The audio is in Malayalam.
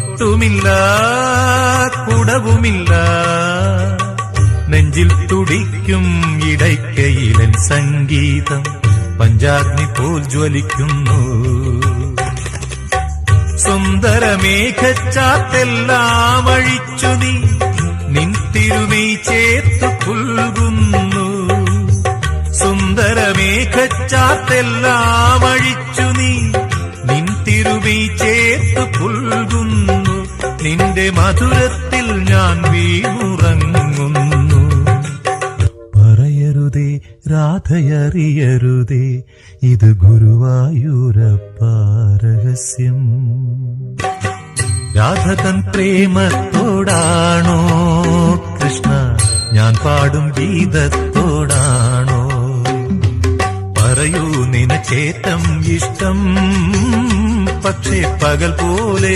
കൊട്ടുമില്ല കുടവുമില്ല, നെഞ്ചിൽ തുടിക്കും ഇടയ്ക്കയിലൻ സംഗീതം പഞ്ചാഗ്നി പോൽ ജ്വലിക്കുന്നു. സുന്ദരമേഘച്ചാത്തെല്ലാം അഴിച്ചു നീ നിൻ തിരുമൈ ചേർത്തു പുൽകുന്നു. സുന്ദരമേഘച്ചാത്തെല്ലാം അഴിച്ചു നീ നിൻ തിരുമൈ ചേർത്തു പുൽകുന്നു. നിന്റെ മധുരത്തിൽ ഞാൻ വീണുറങ്ങുന്നു. പറയരുതേ രാധയറിയരുതേ, ഇത് ഗുരുവായൂരപ്പ രഹസ്യം. രാധ തൻ പ്രേമത്തോടാണോ കൃഷ്ണ ഞാൻ പാടും ഗീതത്തോടാണോ? പറയൂ നിനക്കേറ്റം ഇഷ്ടം, പക്ഷേ പകൽ പോലെ